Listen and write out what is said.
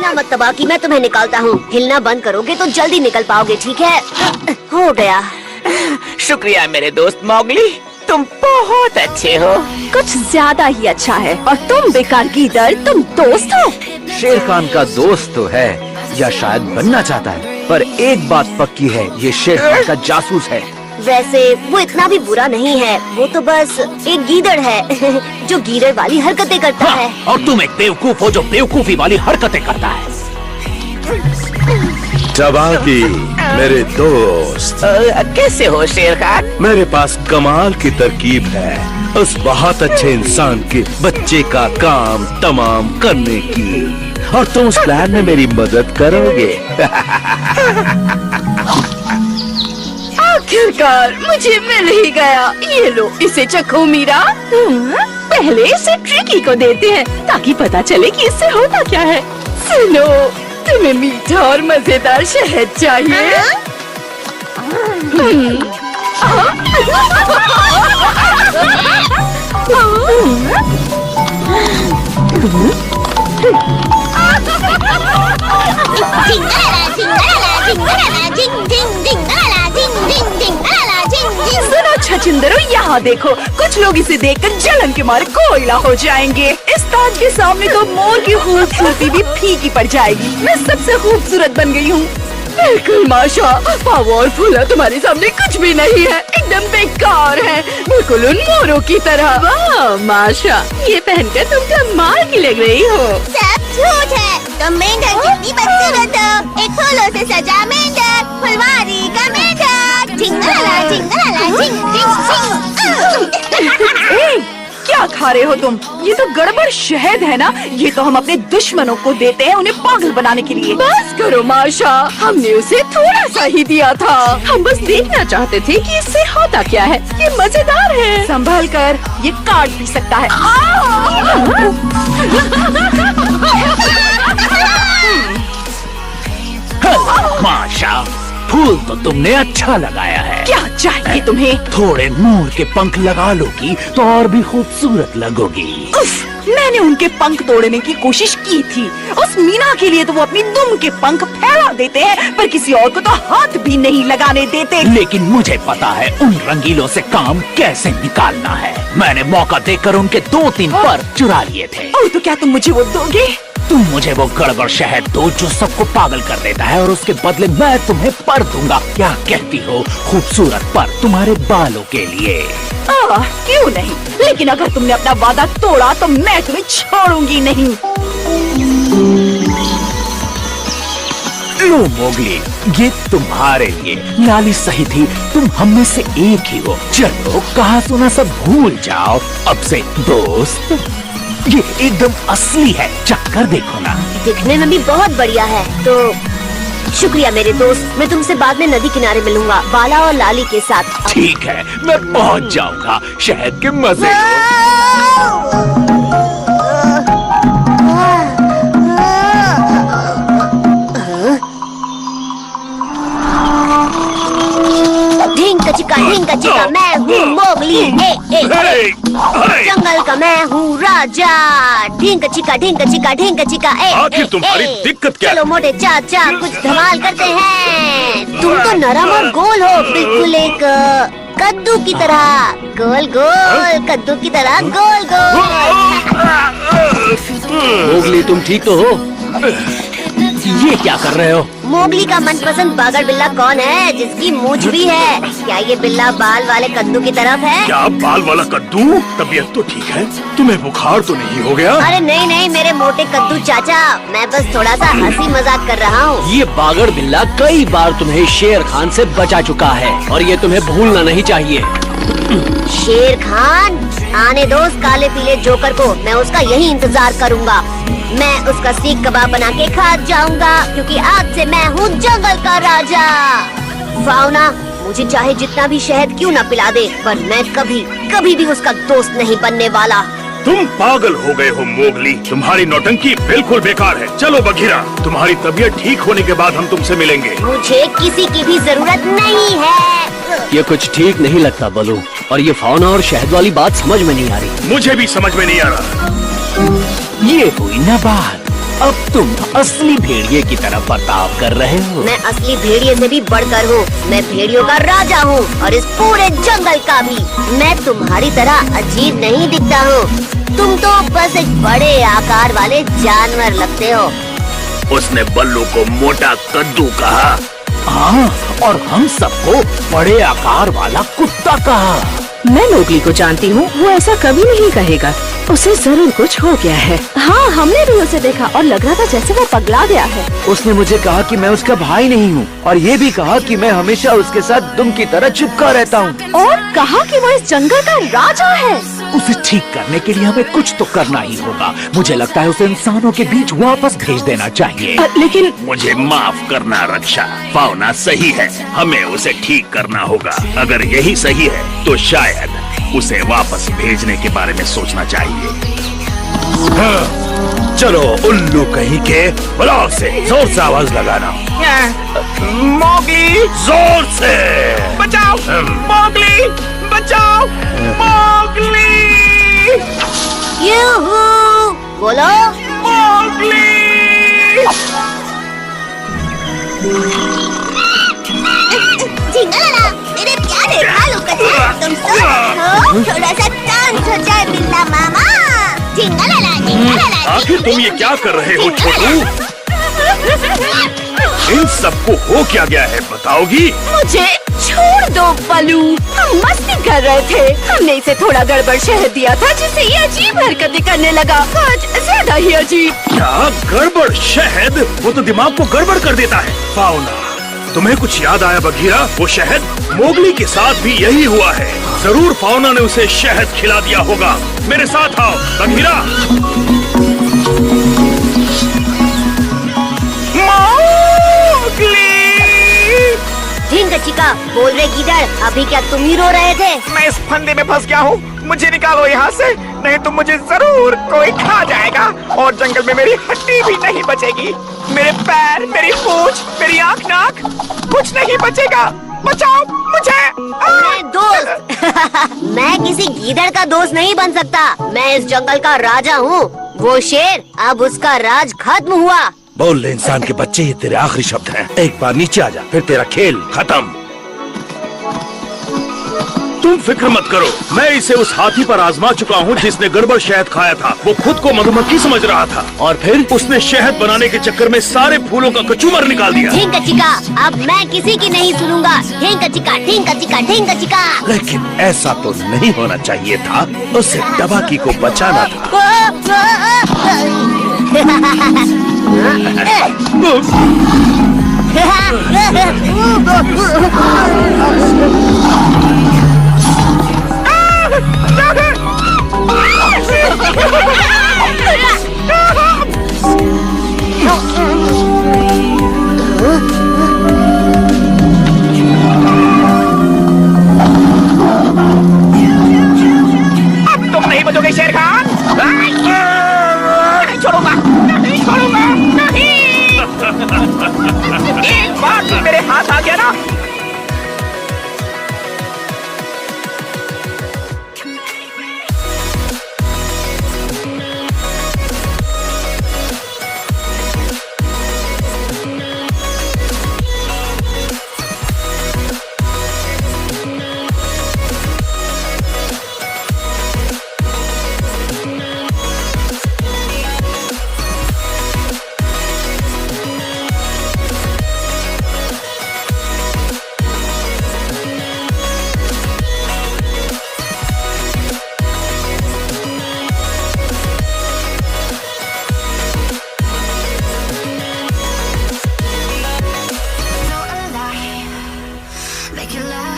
हिलना मत तबाकी, मैं तुम्हें निकालता हूँ। हिलना बंद करोगे तो जल्दी निकल पाओगे, ठीक है? हो गया। शुक्रिया मेरे दोस्त मौगली, तुम बहुत अच्छे हो। कुछ ज्यादा ही अच्छा है। और तुम बेकार गीदड़, तुम दोस्त हो? शेर खान का दोस्त तो है या शायद बनना चाहता है, पर एक बात पक्की है, ये शेर खान का जासूस है। वैसे वो इतना भी बुरा नहीं है, वो तो बस एक गीदड़ है जो गीदड़ वाली हरकतें करता है। और तुम एक बेवकूफ हो जो बेवकूफी वाली हरकतें करता है। तबाकी मेरे दोस्त, कैसे हो शेर खान? मेरे पास कमाल की तरकीब है उस बहुत अच्छे इंसान के बच्चे का काम तमाम करने की, और तुम उस प्लान में मेरी मदद करोगे। आखिरकार मुझे मिल ही गया। ये लो, इसे चखो मीरा। पहले इसे ट्रिकी को देते हैं ताकि पता चले कि इससे होता क्या है। सुनो, तुम्हें मीठा और मजेदार शहद चाहिए? सुनो छछिंदरो, यहाँ देखो, कुछ लोग इसे देखकर जलन के मारे कोयला हो जाएंगे। इस ताज के सामने तो मोर की खूबसूरती भी फीकी पड़ जाएगी। मैं सबसे खूबसूरत बन गई हूँ। बिल्कुल माशा, पाव और फूला तुम्हारे सामने कुछ भी नहीं है, एकदम बेकार है, बिल्कुल उन मोरों की तरह। वाह माशा, ये पहनकर तुम कमाल की लग रही हो। सब झूठ है, तुम मेंढक जितनी बदसूरत हो। एक फूलों से सजा मेंढक, फुलवारी का मेंढक। टिंगला टिंगला टिंग टिंग टिंग। क्या खा रहे हो तुम? ये तो गड़बड़ शहद है ना। ये तो हम अपने दुश्मनों को देते हैं, उन्हें पागल बनाने के लिए। बस करो माशा, हमने उसे थोड़ा सा ही दिया था। हम बस देखना चाहते थे कि इससे होता क्या है। ये मजेदार है। संभल कर, ये काट भी सकता है। माशा, फूल तो तुमने अच्छा लगाया है। क्या चाहिए तुम्हें? थोड़े मोर के पंख लगा लोगी तो और भी खूबसूरत लगोगी। उफ, मैंने उनके पंख तोड़ने की कोशिश की थी। उस मीना के लिए तो वो अपनी दुम के पंख फैला देते हैं, पर किसी और को तो हाथ भी नहीं लगाने देते। लेकिन मुझे पता है उन रंगीलों से काम कैसे निकालना है। मैंने मौका देकर उनके 2-3 पर चुरा लिए थे। और तो क्या तुम मुझे वो दोगे? तुम मुझे वो गड़बड़ शहद दो जो सबको पागल कर देता है, और उसके बदले मैं तुम्हें पर दूंगा। क्या कहती हो? खूबसूरत पर तुम्हारे बालों के लिए। क्यों नहीं, लेकिन अगर तुमने अपना वादा तोड़ा तो मैं तुम्हें छोड़ूंगी नहीं। लो मोगली, ये तुम्हारे लिए। लाली सही थी, तुम हम में से एक ही हो। चलो कहा सुना सब भूल जाओ, अब से दोस्त। ये एकदम असली है, चक्कर देखो ना। दिखने में भी बहुत बढ़िया है। तो शुक्रिया मेरे दोस्त, मैं तुमसे बाद में नदी किनारे मिलूंगा, बाला और लाली के साथ। ठीक है, मैं पहुंच जाऊंगा। शहद के मजे लो। ढिंक चिका, मैं हूँ मोगली। जंगल का मैं हूँ राजा। ढिंक चिका ढिंक चिका ढिंक चिका। आखिर तुम्हारी दिक्कत क्या है? चलो मोटे चाचा कुछ धमाल करते हैं। तुम तो नरम और गोल हो, बिल्कुल एक कद्दू की तरह। गोल गोल कद्दू की तरह गोल गोल। मोगली, तुम ठीक तो हो? ये क्या कर रहे हो? मोगली का मनपसंद बागर बिल्ला कौन है जिसकी मूंछ भी है? क्या ये बिल्ला बाल वाले कद्दू की तरफ है? क्या बाल वाला कद्दू? तबीयत तो ठीक है? तुम्हें बुखार तो नहीं हो गया? अरे नहीं नहीं मेरे मोटे कद्दू चाचा, मैं बस थोड़ा सा हंसी मजाक कर रहा हूँ। ये बागड़ बिल्ला कई बार तुम्हें शेर खान से बचा चुका है, और ये तुम्हें भूलना नहीं चाहिए। शेर खान, आने दो उस काले पीले जोकर को, मैं उसका यही इंतजार करूँगा। मैं उसका सीख कबाब बना के खा जाऊंगा, क्योंकि आज से मैं हूँ जंगल का राजा। फाउना मुझे चाहे जितना भी शहद क्यों न पिला दे, पर मैं कभी भी उसका दोस्त नहीं बनने वाला। तुम पागल हो गए हो मोगली, तुम्हारी नौटंकी बिल्कुल बेकार है। चलो बघीरा, तुम्हारी तबीयत ठीक होने के बाद हम तुमसे मिलेंगे। मुझे किसी की भी जरूरत नहीं है। ये कुछ ठीक नहीं लगता बलू, और ये फाउना और शहद वाली बात समझ में नहीं आ रही। मुझे भी समझ में नहीं आ रहा। ये हुई ना बात। अब तुम असली भेड़िए की तरह बर्ताव कर रहे हो। मैं असली भेड़िए से भी बढ़कर हूँ। मैं भेड़ियों का राजा हूँ और इस पूरे जंगल का भी। मैं तुम्हारी तरह अजीब नहीं दिखता हूँ। तुम तो बस एक बड़े आकार वाले जानवर लगते हो। उसने बल्लू को मोटा कद्दू कहा। हाँ, और हम सबको बड़े आकार वाला कुत्ता कहा। मैं मोगली को जानती हूँ, वो ऐसा कभी नहीं कहेगा। उसे जरूर कुछ हो गया है। हाँ, हमने भी उसे देखा और लग रहा था जैसे वो पगला गया है। उसने मुझे कहा कि मैं उसका भाई नहीं हूँ और ये भी कहा कि मैं हमेशा उसके साथ दुम की तरह चिपका रहता हूँ। और कहा कि वो इस जंगल का राजा है। उसे ठीक करने के लिए हमें कुछ तो करना ही होगा। मुझे लगता है उसे इंसानों के बीच वापस भेज देना चाहिए। लेकिन मुझे माफ करना रक्षा, फाउना सही है। हमें उसे ठीक करना होगा। अगर यही सही है तो शायद उसे वापस भेजने के बारे में सोचना चाहिए। हाँ, चलो उल्लू कहीं के, बुलाओ से जोर से आवाज लगाना। मोगली, जोर से बचाओ! मोगली, बचाओ! मोगली! यूहू! बोलो। मोगली! झिंगालाला, मेरे प्यारे भालू कच्चे, तुम सो रहे हो? थोड़ा सा डांस हो जाए बिल्ला मामा। झिंगालाला, झिंगालाला। आखिर तुम ये क्या कर रहे हो छोटू? इन सबको हो क्या गया है, बताओगी? मुझे छोड़ दो बलू। हम मस्ती कर रहे थे। हमने इसे थोड़ा गड़बड़ शहद दिया था जिससे ये अजीब हरकतें करने लगा। आज ज्यादा ही अजीब। क्या गड़बड़ शहद? वो तो दिमाग को गड़बड़ कर देता है। फाउना, तुम्हें कुछ याद आया बघीरा? वो शहद मोगली के साथ भी यही हुआ है। जरूर फाउना ने उसे शहद खिला दिया होगा। मेरे साथ आओ बघीरा। ढींग चिका, बोल रहे गीदड़, अभी क्या तुम ही रो रहे थे? मैं इस फंदे में फंस गया हूँ। मुझे निकालो यहाँ से, नहीं तो मुझे जरूर कोई खा जाएगा और जंगल में मेरी हड्डी भी नहीं बचेगी। मेरे पैर, मेरी पूंछ, मेरी आँख, नाक, कुछ नहीं बचेगा। बचाओ मुझे! मैं दोस्त मैं किसी गीदड़ का दोस्त नहीं बन सकता। मैं इस जंगल का राजा हूँ। वो शेर, अब उसका राज खत्म हुआ। बोल ले इंसान के बच्चे, ये तेरे आखिरी शब्द हैं। एक बार नीचे आ जा, फिर तेरा खेल खत्म। तुम फिक्र मत करो, मैं इसे उस हाथी पर आजमा चुका हूँ जिसने गड़बड़ शहद खाया था। वो खुद को मधुमक्खी समझ रहा था और फिर उसने शहद बनाने के चक्कर में सारे फूलों का कचूमर निकाल दिया। ढींग चिका, अब मैं किसी की नहीं सुनूंगा। ढींग चिका, ढींग चिका, ढींग चिका। लेकिन ऐसा तो नहीं होना चाहिए था। उसे टबाकी को बचाना था। अब तुम नहीं बचोगे शेर खान। नहीं छोड़ूंगा, नहीं छोड़ूंगा, नहीं। एक बार तुम मेरे हाथ आ गया ना। Make it last.